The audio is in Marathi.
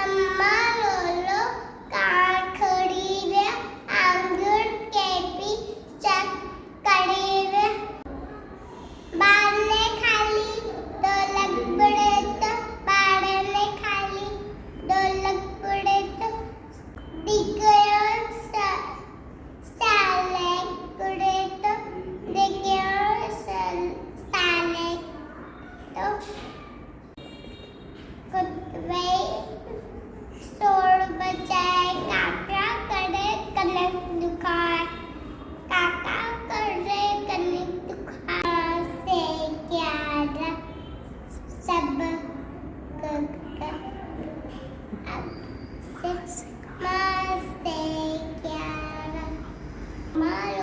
अम्मा लोलो काखड़ी रे आंगुर के पी चक्कड़ी रे बारने खाली ढोलक बुड़े तो बारने खाली ढोलक बुड़े तो दिखयो साले बुड़े तो दिखयो साले तो कुत्ते शोर बजाए काका करे कनक दुखाए काका करे कनक दुखाए से ग्यारह सब अब से माँ से ग्यारह माँ